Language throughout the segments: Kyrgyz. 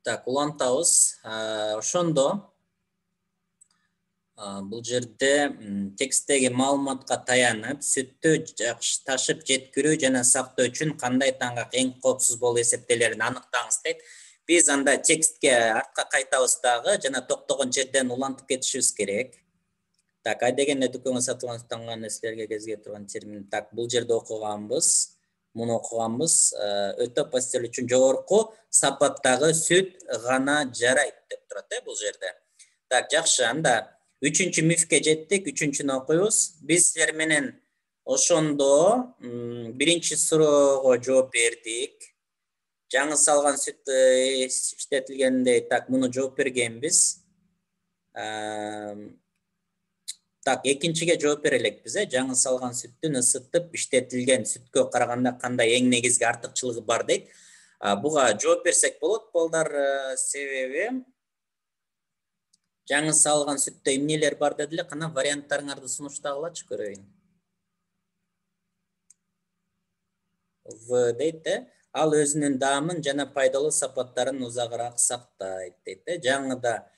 Так, улантабыз. Ошондо бул жерде тексттеги маалыматка таянып, сүттү жакшы ташып жеткирүү жана сактоо үчүн кандай таңгак эң коопсуз болуп эсептелерин аныктаңыз дейт. Биз анда текстке артка кайтабыз дагы жана токтогон жерден улантып кетишибиз керек. Так, ай дегенде дүкөнгө сатылган нерселерге кезге турган термин. Так, бул жерде окуганбыз. Муну окуганбыз. Өтө пастер үчүн жогорку сапаттагы сүт гана жарайт деп турат, бул жерде. Так, жакшы, анда үчүнчү мифке жеттик, үчүнчүнү окуйбуз. Биз силер менен ошондо биринчи суроого жооп бердик. Жаңы салган сүт иштетилгендей, так, муну жооп бергенбиз. Так, экинчиге жооп бере элекпиз, жаңы салган сүттүн ысытып иштетилген сүткө караганда кандай эң негизги артыкчылыгы бар дейт. Буга жооп берсек болот, балдар, себеби жаңы салган сүттө эмнелер бар дедиле, кана варианттарыңарды сунуштагылачы көрөйүн. В дейт, ал өзүнүн даамын жана пайдалуу сапаттарын узагыраак сактайт дейт. Жаңыда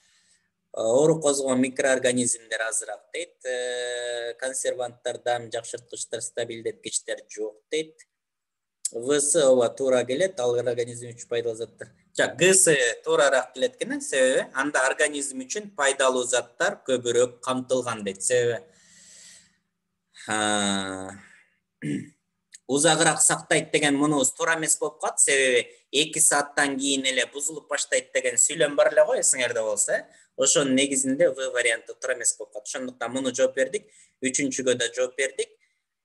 оору козгогон микроорганизмдер азыраак дейт. Консерванттар, дам жакшырткычтар, стабилдеткичтер жок дейт. ВС ооба туура келет, ал организм үчүн пайдалуу заттар. ГС туурараак келет экен, себеби анда организм үчүн пайдалуу заттар көбүрөөк камтылган дейт. Себеби узагыраак сактайт деген мунубуз туура эмес болуп калат, себеби 2 сааттан кийин эле бузулуп баштайт деген сүйлөм бар эле го, эсиңерде болсо. Ошонун негизинде В варианты туура эмес болуп калат. Ошондуктан муну жооп бердик, үчүнчүгө да жооп бердик.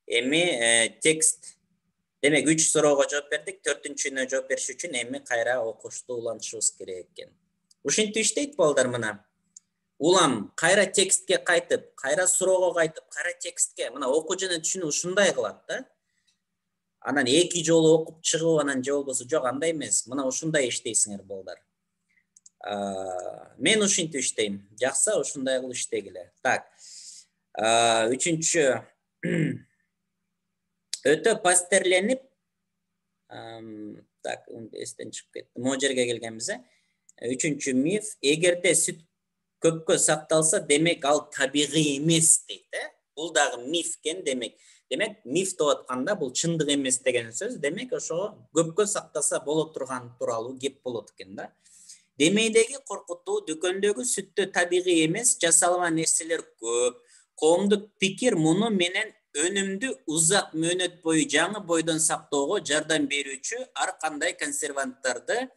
Эми текст, демек 3 суроого жооп бердик, 4-түнчүнө жооп бериш үчүн эми кайра окушту улантышыбыз керек экен. Ушинтип иштейт балдар, мына. Улам кайра текстке кайтып, кайра суроого кайтып, кайра текстке, мына окуу жана түшүнүү ушундай кылат да. Анан 2 жолу окуп чыгып, анан же болбосо жок, андай эмес. Мына ушундай иштейсиңер балдар. Мен ушинтип иштейм. Жакса, ушундай кылып иштегиле. Так. Үчүнчү өтө пастерленип, так, эстен чыгып кетти. Могу жерге келгенбиз, Үчүнчү миф, эгерде сүт көпкө сакталса, демек ал табигый эмес дейт, Бул дагы миф экен, демек. Демек, миф деп атканда бул чындык эмес деген сөз. Демек, ошого көпкө сактаса боло турган тууралуу кеп болот экен да. Демейдеги коркутуу, дүкөндөгү сүттө табигый эмес, жасалган нерселер көп. Коомдук пикир муну менен өнүмдү узак мөөнөт бою жаңы бойдон сактоого жардам берүүчү ар кандай консерванттарды,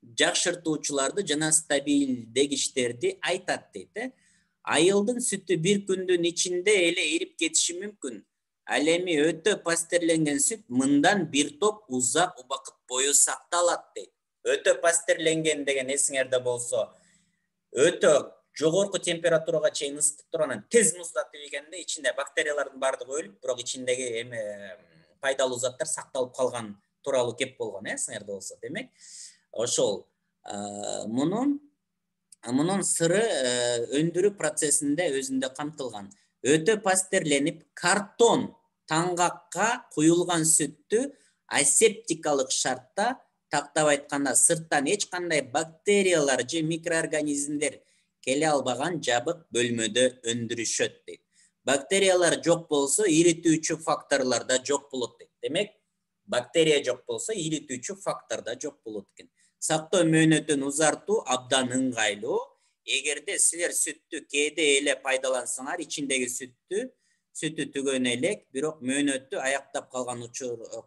жакшыртуучуларды жана стабилдегичтерди айтат дейт. Айылдын сүтү бир күндүн ичинде эле эрип кетиши мүмкүн. Ал эми өтө пастерленген сүт мындан бир топ узак убакыт бою сакталат дейт. Өтө пастерленген деген эсиңерде болсо, өтө жогорку температурага чейин ысытып тургандан тез муздатып ийгенде ичинде бактериялардын баардыгы өлүп, бирок ичиндеги пайдалуу заттар сакталып калган тууралуу кеп болгон, эсиңерде болсо. Демек, ошол мунун сыры өндүрүү процессинде өзүндө камтылган. Өтө пастерленип, картон таңгакка куюлган сүттү асептикалык шартта, тактап айтканда, сырттан эч кандай бактериялар же микроорганизмдер келе албаган жабык бөлмөдө өндүрүшөт дейт. Бактериялар жок болсо, иритүүчү факторлор да жок болот дейт. Демек, бактерия жок болсо, иритүүчү фактор да жок болот экен. Сактоо мөөнөтүн узартуу абдан ыңгайлуу. Эгерде силер сүттү кээде эле пайдалансаңар, ичиндеги сүтү түгөн элек, бирок мөөнөтү аяктап калган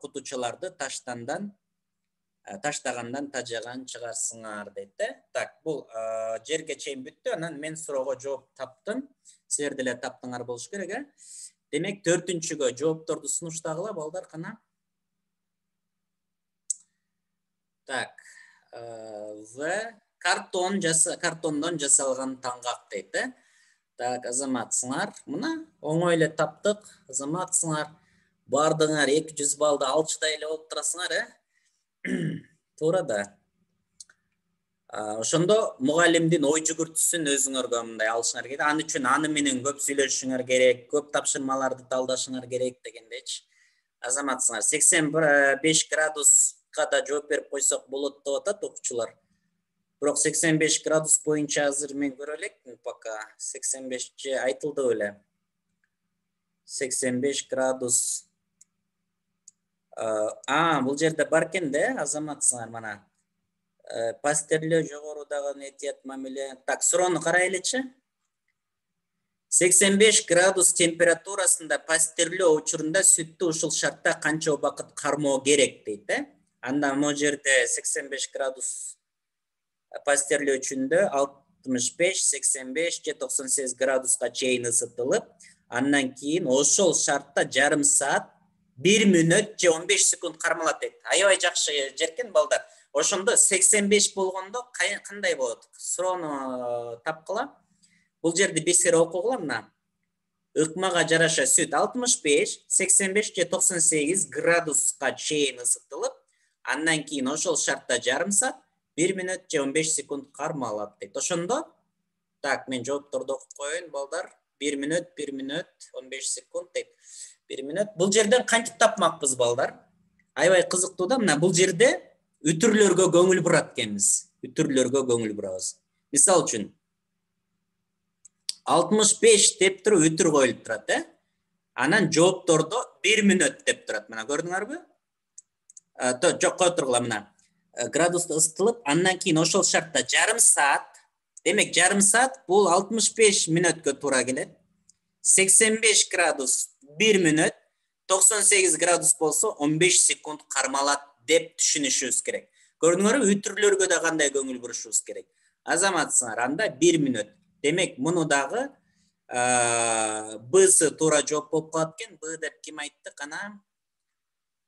кутучаларды таштагандан тажаган чыгарсыңар дейт. Так, бул жерге чейин бүттү. Анан мен суроого жооп таптым. Силер деле таптыңар болуш керек, Демек, 4-түнчүгө жоопторду сунуштагыла, балдар, кана. Так, картондон жасалган таңгак дейт, Так, азаматсыңар. Мына оңой эле таптык, азаматсыңар. Бардыңар 200 балды алчыдай эле болуп турасыңар, Туура да. Ошондо мугалимдин ой жүгүртүүсүн өзүңөргө мындай алышыңар керек. Аны үчүн аны менен көп сүйлөшүңөр керек, көп тапшырмаларды талдашыңар керек дегендечи. Азаматсыңар. 85 градуска да жооп берип койсок болот деп атат окуучулар. Бирок 85 градус боюнча азыр мен көрө элекмин пока. 85 айтылды эле. 85 градус. Бул жерде бар экен да, азаматсыңар мана. Пастерлөө жогорудагы этият мамиле. Так, суроону карайлычы. 85 градус температурасында пастерлөө учурунда сүттү ушул шартта канча убакыт кармоо керек дейт, Андан могу жерде 85 градус пастерлөө үчүндө 65, 85 же 98 градуска чейин ысытылып, андан кийин ошол шартта жарым саат 1 мүнөт же 15 секунд кармалат дейт. Аябай жакшы жеркен балдар. Ошондо 85 болгондо кандай болот? Суроону тапкыла. Бул жерде бескер окугула мына. Ыкмага жараша сүт 65, 85 же 98 градуска чейин ысытылып, андан кийин ошол шартта жарым саат 1 мүнөт же 15 секунд кармалат дейт. Ошондо, так, мен жоопторду окуп коеюн балдар. 1 мүнөт, 15 секунд дейт. 1 мүнөт. Бул жерден кантип тапмакпыз балдар? Аябай кызыктуу да, мына бул жерде үтүрлөргө көңүл бурат экенбиз. Үтүрлөргө көңүл бурабыз. Мисал үчүн 65 деп туруп үтүр коюлуп турат, Анан жооптордо 1 мүнөт деп турат. Мына көрдүңөрбү? Жок, кое тургула мына. Градуста ысытылып, андан кийин ошол шартта жарым саат. Демек, жарым саат бул 65 мүнөткө туура келет. 85 градус 1 мүнөт, 98 градус болсо 15 секунд кармалат деп түшүнүшүбүз керек. Көрдүңөрбү? Үтүрлөргө да кандай көңүл бурушубуз керек. Азаматсыңар, анда 1 мүнөт. Демек, муну дагы Б'сы туура жооп болуп калат экен. Б деп ким айтты?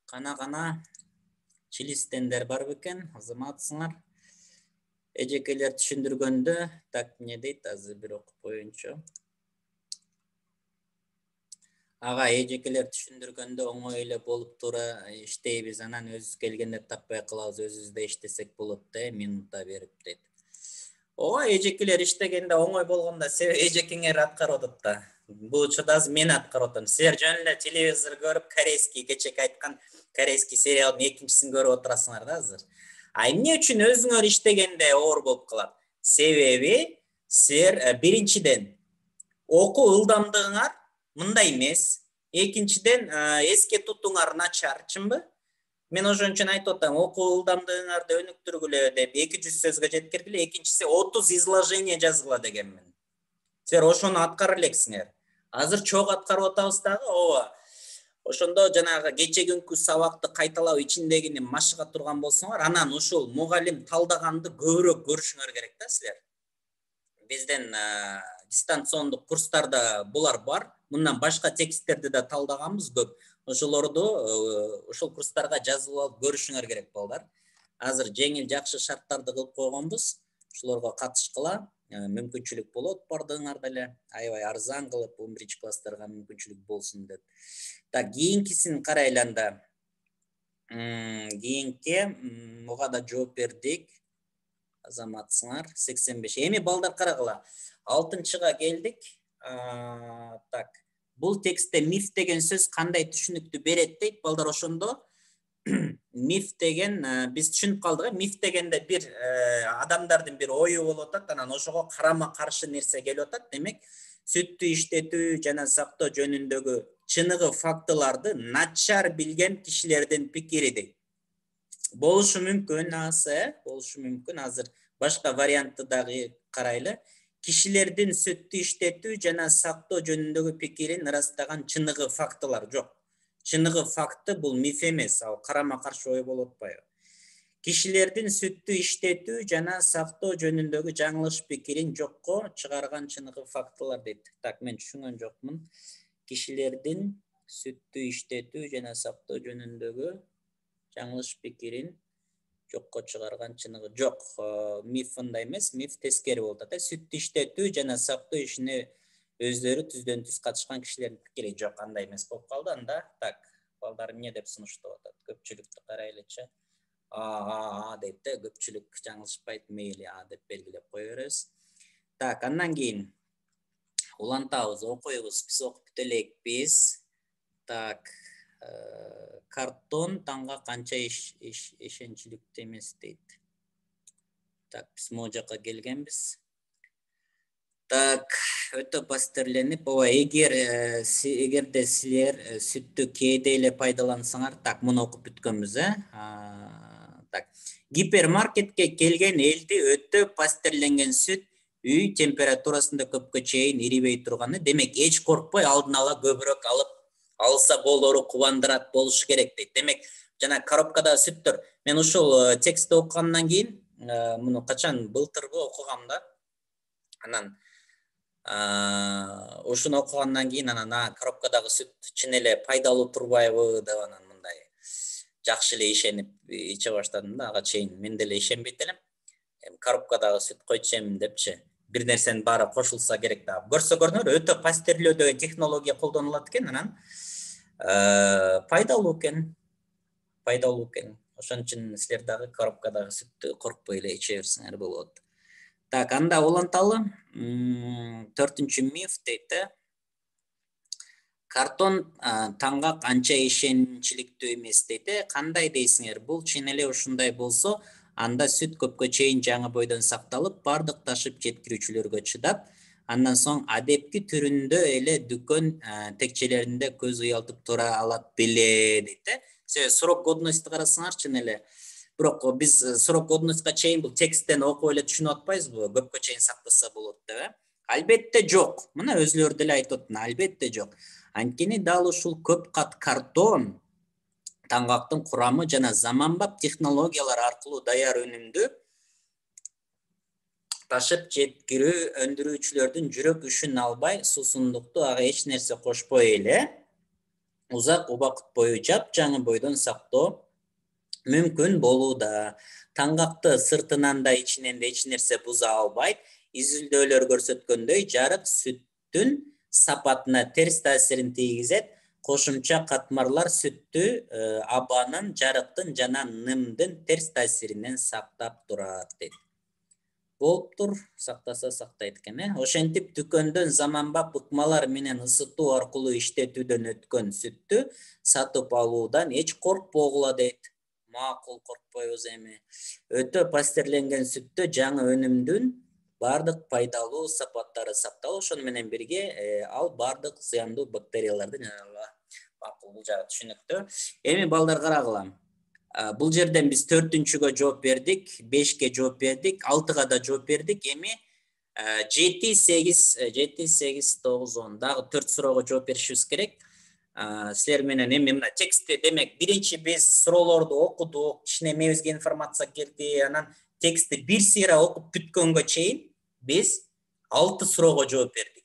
Кана чилистендер бар бекен, азаматсыңар. Эжекелер түшүндүргөндө, так, не дейт, азыр бир окуп коеюнчу. Ага, эжекелер түшүндүргөндө оңой эле болуп тура иштейбиз, анан өзүбүз келгенде таппай калабыз, өзүбүздө иштесек болот да, минута берип дейт. Ооба, эжекелер иштегенде оңой болгондо себеби эжекеңер аткарып атат да. Бул учурда азыр мен аткарып атам. Силер жөн эле телевизор көрүп, корейский кечеки айткан корейский сериалдын экинчисин көрүп отурасыңар да азыр. Эмне үчүн өзүңөр иштегенде оор болуп калат? Себеби силер биринчиден окуу ылдамдыгыңар мындай эмес. Экинчиден эске тутууңар начар, чынбы? Мен ошон үчүн айтып атам, окуу ылдамдыгыңарды өнүктүргүлө деп 200 сөзгө жеткиргиле, экинчиси 30 изложение жазгыла дегенмин. Силер ошону аткара элексиңер. Азыр чогуу аткарып атабыз дагы, ооба. Ошондо жанагы кече күнкү сабакты кайталап ичиндегини машыга турган болсоңор, анан ушул мугалим талдаганды көбүрөөк көрүшүңөр керек да силер. Бизден дистанциондук курстарда булар бар. Мындан башка тексттерди да талдаганбыз көп. Ошолорду ошол курстарга жазылып алып көрүшүңөр керек балдар. Азыр жеңил жакшы шарттарды кылып койгонбуз. Ошолорго катышкыла, мүмкүнчүлүк болот бардыгыңарда эле. Аябай арзан кылып 11-класстарга мүмкүнчүлүк болсун деп. Так, кийинкисин карайлы анда. Кийинки муга да жооп бердик. Азаматсыңар, 85. Эми балдар карагыла. 6-чыга келдик. Так. Бул текстте миф деген сөз кандай түшүнүктү берет дейт балдар. Ошондо миф деген биз түшүнүп калдык. Миф дегенде бир адамдардын бир ою болуп атат, анан ошого карама каршы нерсе келип атат. Демек, сүттү иштетүү жана сактоо жөнүндөгү чыныгы фактыларды начар билген кишилердин пикири дейт. Болушу мүмкүн, болушу мүмкүн. Азыр башка вариантты дагы карайлы. Кишилердин сүттү иштетүү жана сактоо жөнүндөгү пикирин ырастаган чыныгы фактылар жок. Чыныгы факты бул миф эмес, ал карама каршы ой болуп атпайбы? Кишилердин сүттү иштетүү жана сактоо жөнүндөгү жаңылыш пикирин жокко чыгарган чыныгы фактылар дейт. Так, мен түшүнгөн жокмун. Кишилердин сүттү иштетүү жана сактоо жөнүндөгү жаңылыш пикирин жокко чыгарган чыныгы жок. Миф андай эмес, миф тескери болуп атат. Сүттү иштетүү жана сактоо ишине өздөрү түздөн түз катышкан кишилердин пикири жок, андай эмес болуп калды. Анда так, балдар эмне деп сунуштап атат? Көпчүлүктү карайлычы. Дейт да, көпчүлүк жаңылышпайт, мейли деп белгилеп кое беребиз. Так, андан кийин улантабыз, окуйбуз, биз окуп бүтө элекпиз. Так, картон таңга канча ишенчиликтүү эмес дейт. Так, биз могу жака келгенбиз. Так, өтө пастерленип, ооба, эгерде силер сүттү кээде эле пайдалансаңар, так, муну окуп бүткөнбүз, Так, гипермаркетке келген элди өтө пастерленген сүт үй температурасында көпкө чейин ирибей турганы, демек эч коркпой алдын ала көбүрөөк алып алса болору кубандырат болуш керек дейт. Демек, жана коробкадагы сүттөр. Мен ушул текстти окугандан кийин, муну качан былтырбы окугам да. Анан ушуну окугандан кийин анан коробкадагы сүт чын эле пайдалуу турбайбы деп анан мындай жакшы эле ишенип иче баштадым да. Ага чейин мен деле ишенбейт элем. Коробкадагы сүт койчу депчи. Бир нерсенин баары кошулса керек да. Көрсө көрүнөр, өтө пастерлөө деген технология колдонулат экен, анан пайдалуу экен. Ошон үчүн силер дагы коробкадагы сүттү коркпой эле иче берсеңер болот. Так, анда уланталы. 4-чү миф дейт. Картон таңгак анча ишенчиликтүү эмес дейт. Кандай дейсиңер? Бул чын эле ушундай болсо, анда сүт көпкө чейин жаңы бойдон сакталып, бардык ташып жеткирүүчүлөргө чыдап, андан соң адепки түрүндө эле дүкөн текчелеринде көз уялтып тура алат беле дейт. Срок годности карасаңар чын эле. Бирок биз срок годностька чейин бул тексттен окуп эле түшүнүп атпайбызбы? Көпкө чейин сактаса болот деп. Албетте жок. Мына өзүлөрү деле айтып атты, албетте жок. Анткени дал ушул көп кат картон таңгактын курамы жана заманбап технологиялар аркылуу даяр өнүмдү ташып жеткирүү өндүрүүчүлөрдүн жүрөк үшүн албай, суусундукту ага эч нерсе кошпой эле узак убакыт бою жапжаңы бойдон сактоо мүмкүн болууда. Таңгакты сыртынан да ичинен да эч нерсе буза албайт. Изилдөөлөр көрсөткөндөй, жарык сүттүн сапатына терс таасирин тийгизет. Кошумча катмарлар сүттү абанын, жарыктын жана нымдын терс таасиринен сактап турат дейт. Болуптур, сактаса сактайт экен. Ошентип дүкөндөн заманбап ыкмалар менен ысытуу аркылуу иштетүүдөн өткөн сүттү сатып алуудан эч коркпогула дейт. Макул, коркпойбуз эми. Өтө пастерленген сүттө жаңы өнүмдүн бардык пайдалуу сапаттары сакталып, ошону менен бирге ал бардык зыяндуу бактерияларды макул, бул жагы түшүнүктүү. Эми балдар карагыла. Бул жерден биз 4-чүгө жооп бердик, 5ке жооп бердик, 6га да жооп бердик. Эми 7, 8, 9, 10 дагы 4 суроого жооп беришибиз керек. Силер менен эми мына текстти, демек, биринчи биз суроолорду окудук, кичине эмебизге информация келди, анан текстти бир сыйра окуп бүткөнгө чейин биз 6 суроого жооп бердик.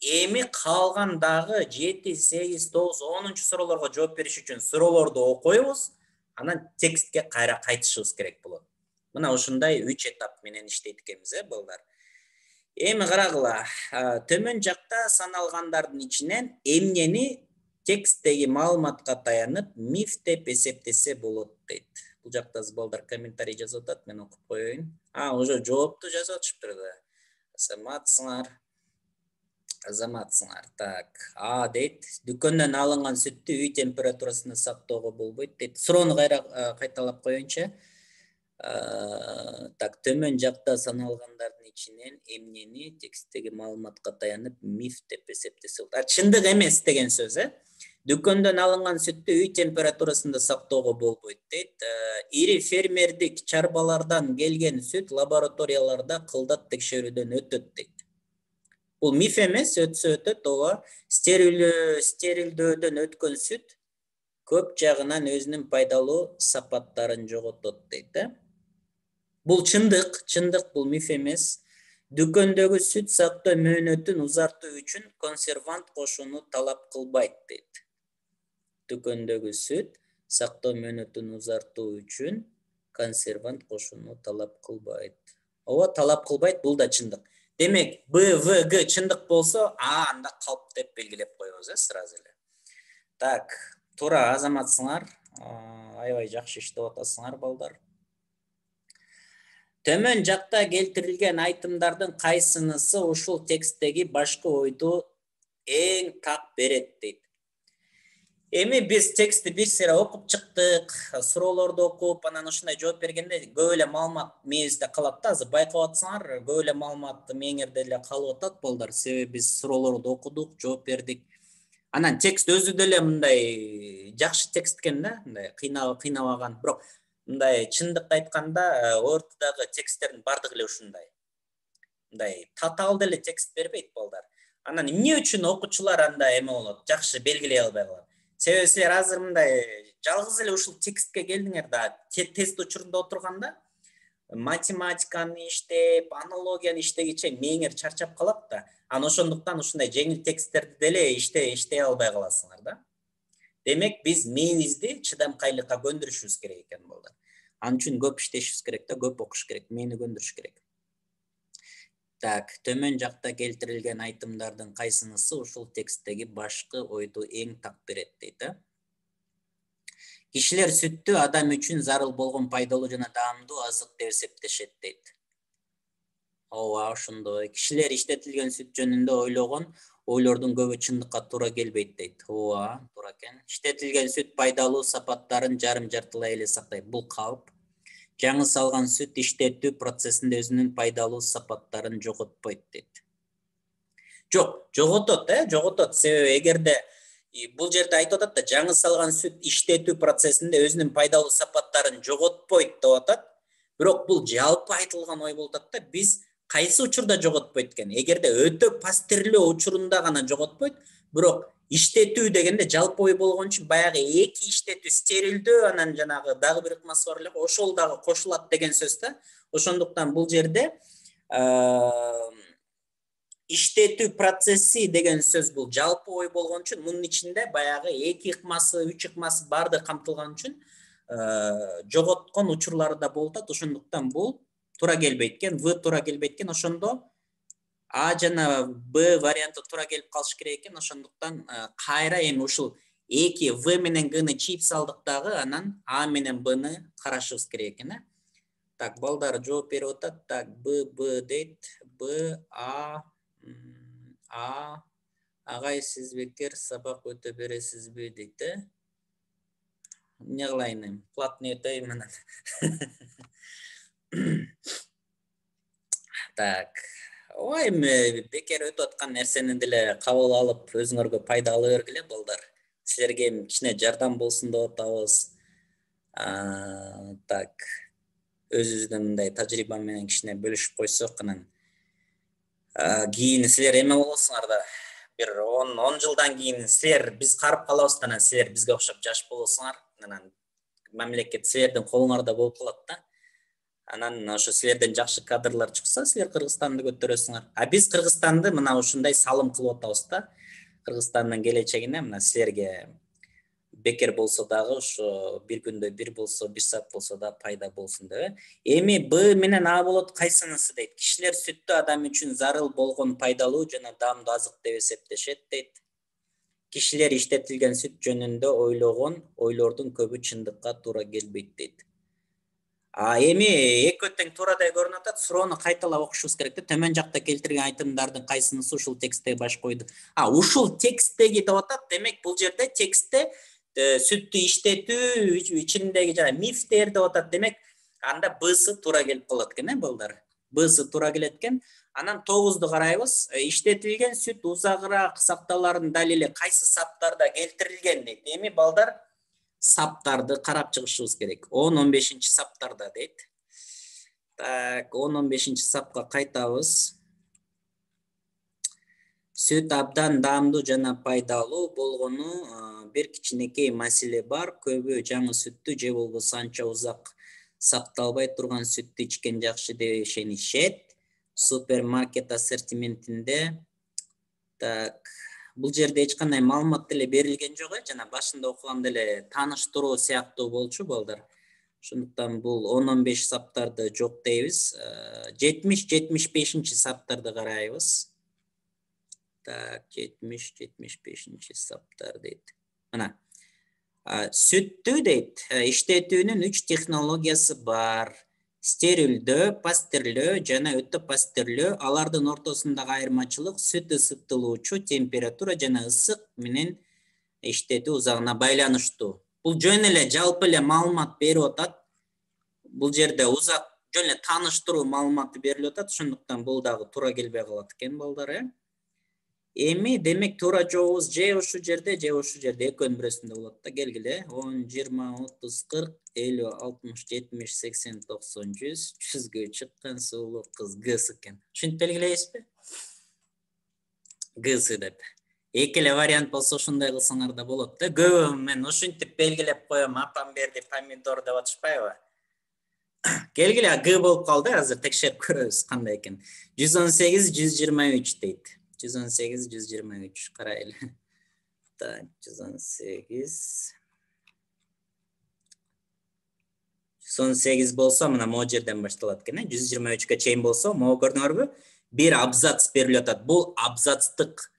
Эми калган дагы 7, 8, 9, 10 суроолорго жооп бериш үчүн суроолорду окуйбуз, анан текстке кайра кайтышыбыз керек болот. Мына ушундай 3 этап менен иштейт экенбиз, балдар. Эми карагыла, төмөн жакта саналгандардын ичинен эмнени тексттеги маалыматка таянып миф деп эсептесе болот дейт. Бул жакта балдар комментарий жазып атат, мен окуп коеюн. Уже жоопту жазып атышыптыр да. Азаматсыңар. Так, дейт. Дүкөндөн алынган сүттү үй температурасында сактоого болбойт дейт. Суроону кайталап коеюнчу. Так, төмөн жакта саналгандардын ичинен эмнени тексттеги маалыматка таянып миф деп эсептесе болот. Чындык эмес деген сөз, Дүкөндөн алынган сүттү үй температурасында сактоого болбойт дейт. Ири фермердик чарбалардан келген сүт лабораторияларда кылдат текшерүүдөн өтөт дейт. Бул миф эмес, өтсө өтөт, ооба. Стерилдөөдөн өткөн сүт көп жагынан өзүнүн пайдалуу сапаттарын жоготот дейт. Бул чындык, бул миф эмес. Дүкөндөгү сүт сактоо мөөнөтүн узартуу үчүн консервант кошууну талап кылбайт дейт. Дүкөндөгү сүт сактоо мөөнөтүн узартуу үчүн консервант кошууну талап кылбайт. Ооба, талап кылбайт, бул да чындык. Демек, Б, В, Г чындык болсо, анда калп деп белгилеп коебуз, сразу эле. Так, туура, азаматсыңар. Аябай жакшы иштеп атасыңар, балдар. Төмөн жакта келтирилген айтымдардын кайсынысы ушул тексттеги башкы ойду эң так берет дейт. Эми биз текстти бир сыйра окуп чыктык, суроолорду окуп, анан ушундай жооп бергенде көп эле маалымат мээбизде калат да. Азыр байкап атсаңар, көп эле маалымат мээңерде эле калып атат балдар. Себеби биз суроолорду окудук, жооп бердик. Анан текст өзү деле мындай жакшы текст экен да, мындай кыйнабаган. Бирок мындай чындыкты айтканда, ортодогу тексттердин бардыгы эле ушундай. Мындай татаал деле текст бербейт балдар. Анан эмне үчүн окуучулар анда эме болот, жакшы белгилей албай калат. Себеби силер азыр мындай жалгыз эле ушул текстке келдиңер да, тест учурунда отурганда математиканы иштеп, аналогияны иштегиче мээңер чарчап калат да. Анан ошондуктан ушундай жеңил тексттерди деле иштей албай каласыңар да. Демек биз мээбизди чыдамкайлыкка көндүрүшүбүз керек экен балдар. Анын үчүн көп иштешибиз керек да, көп окуш керек, мээни көндүрүш керек. Так, төмөн жакта келтирилген айтымдардын кайсынысы ушул тексттеги башкы ойду эң так берет дейт. Кишилер сүттү адам үчүн зарыл болгон пайдалуу жана даамдуу азык деп эсептешет дейт. Ооба, ошондой. Кишилер иштетилген сүт жөнүндө ойлогон ойлордун көбү чындыкка туура келбейт дейт. Ооба, туура экен. Иштетилген сүт пайдалуу сапаттарын жарым-жартылай эле сактайт. Бул калп. Жаңы салган сүт иштетүү процессинде өзүнүн пайдалуу сапаттарын жоготпойт дейт. Жок, жоготот, жоготот. Себеби эгерде бул жерде айтып атат да, жаңы салган сүт иштетүү процессинде өзүнүн пайдалуу сапаттарын жоготпойт деп атат. Бирок бул жалпы айтылган ой болуп атат да, биз кайсы учурда жоготпойт экен? Эгерде өтө пастерлөө учурунда гана жоготпойт, бирок иштетүү дегенде жалпы ой болгон үчүн баягы эки иштетүү, стерилдөө, анан жанагы дагы бир ыкмасы бар эле, ошол дагы кошулат деген сөз да. Ошондуктан бул жерде иштетүү процесси деген сөз бул жалпы ой болгон үчүн мунун ичинде баягы эки ыкмасы, үч ыкмасы баардыгы камтылган үчүн жоготкон учурлары да болуп атат. Ошондуктан бул туура келбейт экен, В туура келбейт экен. Ошондо А жана Б варианты туура келип калыш керек экен. Ошондуктан кайра эми ушул эки В менен Гны чийип салдык дагы, анан А менен Бны карашыбыз керек экен. Так, балдар жооп берип атат. Так, Б дейт. Б, А. Агай, сиз бекер сабак өтө бересизби дейт. Эмне кылайын эми? Платный өтөйм анан. Так. Ой, эми бекер өтүп аткан нерсени деле кабыл алып, өзүңөргө пайда ала бергиле балдар. Силерге кичине жардам болсун деп атабыз. Так. Өзүбүздүн мындай тажрыйба менен кичине бөлүшүп койсок, анан кийин силер эме болосуңар да. Бир 10 жылдан кийин силер биз карып калабыз, анан силер бизге окшоп жаш болосуңар. Анан мамлекет силердин колуңарда болуп калат да. Анан ошо силерден жакшы кадрлар чыкса, силер Кыргызстанды көтөрөсүңөр. А биз Кыргызстанды мына ушундай салым кылып атабыз да. Кыргызстандын келечегине мына силерге бекер болсо дагы ошо бир күндө бир болсо, бир саат болсо да пайда болсун деп. Эми Б менен А болот, кайсынысы дейт. Кишилер сүттү адам үчүн зарыл болгон пайдалуу жана даамдуу азык деп эсептешет дейт. Кишилер иштетилген сүт жөнүндө ойлогон ойлордун көбү чындыкка туура келбейт дейт. Эми экөө тең туурадай көрүнүп атат. Суроону кайталап окушубуз керек да. Төмөн жакта келтирген айтымдардын кайсынысы ушул тексттеги башкы ойду? Ушул тексттеги деп атат. Демек бул жерде текстте сүттү иштетүү ичиндеги жана мифтер деп атат. Демек анда Бсы туура келип калат экен, балдар. Бсы туура келет экен. Анан 9-ду карайбыз. Иштетилген сүт узагыраак сакталарын далили кайсы саптарда келтирилген дейт. Эми балдар саптарды карап чыгышыбыз керек. 10-15 саптарда дейт. Так, 10-15 сапка кайтабыз. Сүт абдан даамдуу жана пайдалуу болгону бир кичинекей маселе бар. Көбү жаңы сүттү же болбосо анча узак сакталбай турган сүттү ичкен жакшы деп ишенишет. Супермаркет ассортиментинде. Так, бул жерде эч кандай маалымат деле берилген жок, жана башында окуганда эле тааныштыруу сыяктуу болчу балдар. Ошондуктан бул 10-15 саптарды жок дейбиз. 70-75 саптарды карайбыз. Так, 70-75 саптар дейт. Мына. Сүттү дейт. Иштетүүнүн 3 технологиясы бар. Стерилдөө, пастерлөө жана өтө пастерлөө. Алардын ортосундагы айырмачылык сүт ысытылуучу температура жана ысык менен иштетүү узагына байланыштуу. Бул жөн эле жалпы эле маалымат берип атат. Бул жерде узак жөн эле тааныштыруу маалыматы берилип атат. Ошондуктан бул дагы туура келбей калат экен балдар, Эми демек туура жообубуз же ушул жерде экөөнүн бирөөсүндө болот да. Келгиле. 10, 20, 30, 40, 50, 60, 70, 80, 90, 100, 100гө чыккан сулуу кыз Гсы экен. Ушинтип белгилейсизби? Гсы деп. Эки эле вариант болсо ушундай кылсаңар да болот да. Көбү мен ушинтип белгилеп коем, апам берди помидор деп атышпайбы? Келгиле, Г болуп калды. Азыр текшерип көрөбүз кандай экен. 118, 123 дейт. 118, 123. Карайлы. Так, 118. 118 болсо, мына могу жерден башталат экен. 123гө чейин болсо, могу көрдүңөрбү? Бир абзац берилип атат. Бул абзацтык.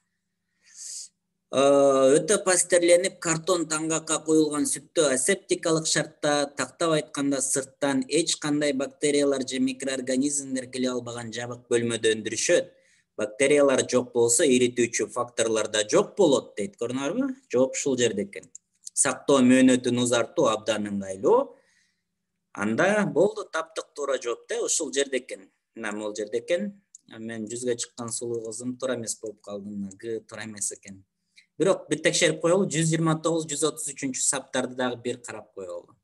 Өтө пастерленип, картон таңгакка коюлган сүттө асептикалык шартта, тактап айтканда сырттан эч кандай бактериялар же микроорганизмдер келе албаган жабык бөлмөдө өндүрүшөт. Бактериялар жок болсо, иритүүчү факторлор да жок болот дейт. Көрдүңөрбү? Жооп ушул жерде экен. Сактоо мөөнөтүн узартуу абдан ыңгайлуу. Анда болду, таптык туура жооп да, ушул жерде экен. Мына бул жерде экен. Мен 100гө чыккан сулуу кызым туура эмес болуп калдым. Г туура эмес экен. Бирок бир текшерип коелу, 129, 133 саптарды дагы бир карап коелу.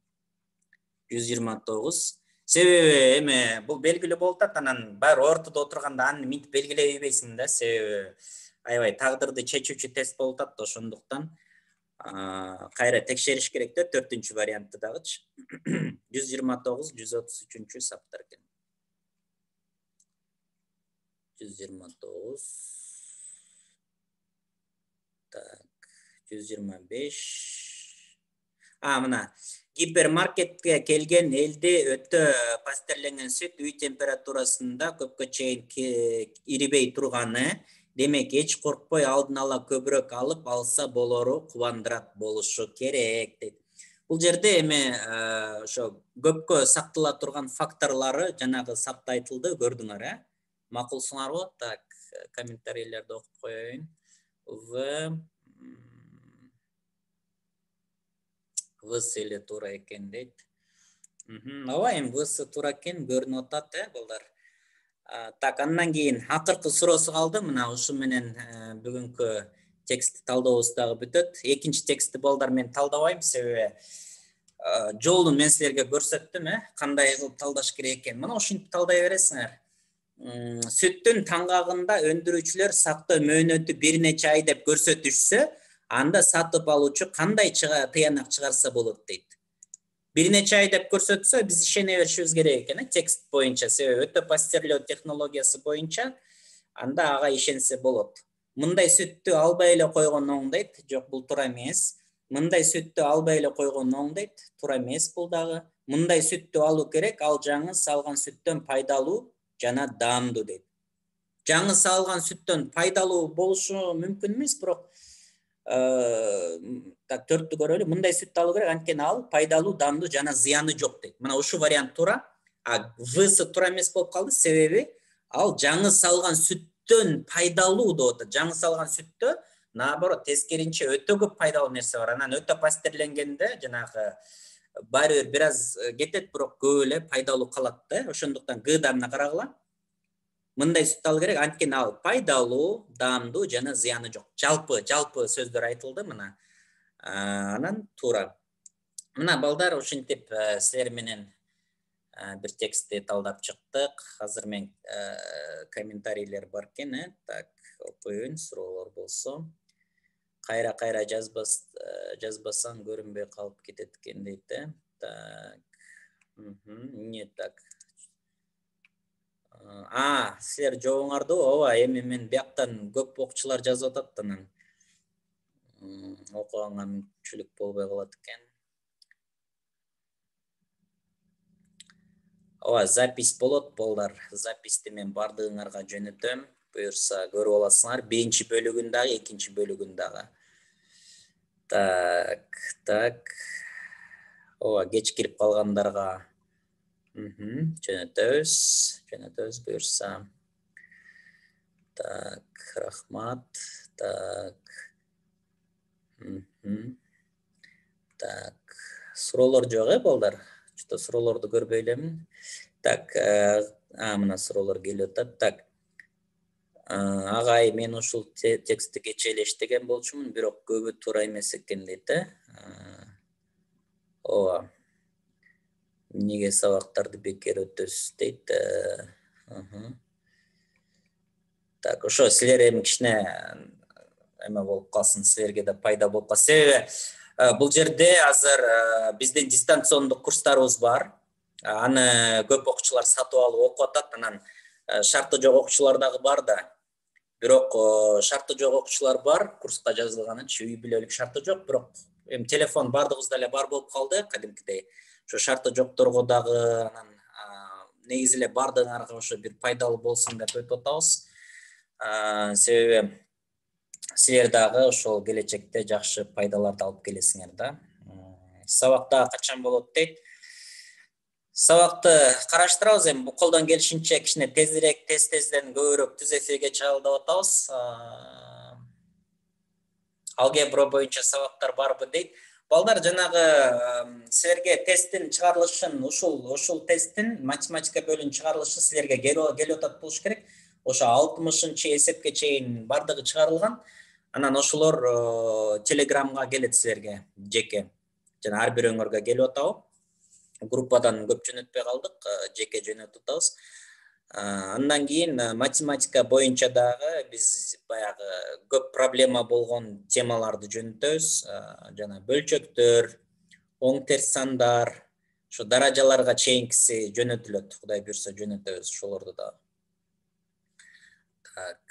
129. Себеби эме бул белгилүү болуп атат, анан баары ортодо отурганда аны минтип белгилей бербейсиң да, себеби аябай тагдырды чечүүчү тест болуп атат да, ошондуктан кайра текшериш керек да, 4-үнчү вариантты дагычы. 129, 133 саптар экен. 129. Так, 125. Мына гипермаркетке келген элде өтө пастерленген сүт үй температурасында көпкө чейин ирибей турганы, демек эч коркпой алдын ала көбүрөөк алып алса болору кубандырат болушу керек дейт. Бул жерде эме ошо көпкө сактала турган факторлору жанагы сапта айтылды, көрдүңөр, макулсуңарбы? Так, комментарийлерди окуп коеюн. Вс эле туура экен дейт. Ооба, эми Вс туура экен көрүнүп атат, балдар. Так, андан кийин акыркы суроосу калды. Мына ушу менен бүгүнкү текстти талдообуз дагы бүтөт. Экинчи текстти балдар мен талдабайм, себеби жолун мен силерге көрсөттүм, кандай кылып талдаш керек экен. Мына ушинтип талдай бересиңер. Сүттүн таңгагында өндүрүүчүлөр сактоо мөөнөтү бир нече ай деп көрсөтүшсө, анда сатып алуучу кандай тыянак чыгарса болот дейт. Бир нече ай деп көрсөтсө, биз ишене беришибиз керек экен, текст боюнча, себеби өтө пастерлөө технологиясы боюнча анда ага ишенсе болот. Мындай сүттү албай эле койгон оң дейт. Жок, бул туура эмес. Мындай сүттү албай эле койгон оң дейт. Туура эмес бул дагы. Мындай сүттү алуу керек, ал жаңы салган сүттөн пайдалуу жана даамдуу дейт. Жаңы салган сүттөн пайдалуу болушу мүмкүн эмес, бирок так, 4-тү көрөлү. Мындай сүттү алуу керек, анткени ал пайдалуу, даамдуу жана зыяны жок дейт. Мына ушул вариант туура. Вс туура эмес болуп калды, себеби ал жаңы салган сүттөн пайдалуу деп атат. Жаңы салган сүттө наоборот тескеринче өтө көп пайдалуу нерсе бар. Анан өтө пастерленгенде жанагы баары бир аз кетет, бирок көп эле пайдалуу калат да. Ошондуктан Гда мына карагыла. Мындай сүт алуу керек, анткени ал пайдалуу, даамдуу жана зыяны жок. Жалпы сөздөр айтылды мына. Анан туура. Мына балдар, ушинтип силер менен бир текстти талдап чыктык. Азыр мен комментарийлер бар экен, так, окуйын, суроолор болсо. Кайра жазбасаң көрүнбөй калып кетет экен дейт, Так. Не так. Силер жообуңарды, ооба, эми мен бияктан көп окуучулар жазып атат, анан окуганга мүмкүнчүлүк болбой калат экен. Ооба, запись болот балдар. Записти мен бардыгыңарга жөнөтөм. Буюрса көрүп аласыңар. Биринчи бөлүгүн дагы, экинчи бөлүгүн дагы. Так. Ооба, кеч кирип калгандарга жөнөтөбүз буюрса. Так, рахмат. Так. Так, суроолор жок балдар. Что суроолорду көрбөй элемин. Так, мына суроолор келип атат. Так, агай, мен ушул текстти кечээ эле иштеген болчумун, бирок көбү туура эмес экен дейт, ооба. Эмнеге сабактарды бекер өтөсүз дейт. Так, ошо силер эми кичине эме болуп калсын, силерге да пайда болуп калсын. Себеби бул жерде азыр биздин дистанциондук курстарыбыз бар. Аны көп окуучулар сатып алып окуп атат. Анан шарты жок окуучулар дагы бар да. Бирок шарты жок окуучулар бар, курска жазылганычы үй бүлөлүк шарты жок, бирок эми телефон бардыгыбызда эле бар болуп калды кадимкидей. Ошо шарты жокторго дагы анан негизи эле бардыгыңарга ошо бир пайдалуу болсун деп өтүп атабыз. Себеби силер дагы ошол келечекте жакшы пайдаларды алып келесиңер да. Сабакта качан болот дейт? Сабакты караштырабыз, эми бул колдон келишинче кичине тезирээк, тезден көбүрөөк түз эфирге чыгалы деп атабыз. Алгебра боюнча сабактар барбы дейт. Балдар, жанагы силерге тесттин чыгарылышын, ушул тесттин математика бөлүгүнүн чыгарылышы силерге келип атат болуш керек. Ошо 60-чы эсепке чейин бардыгы чыгарылган. Анан ошолор Телеграмга келет силерге жеке. Жана ар бирөөңөргө келип атабы. Группадан көп жөнөтпөй калдык, жеке жөнөтүп атабыз. Андан кийин математика боюнча дагы биз баягы көп проблема болгон темаларды жөнөтөбүз. Жана бөлчөктөр, оң терс сандар, ошо даражаларга чейинкиси жөнөтүлөт. Кудай буйрса жөнөтөбүз ошолорду да. Так,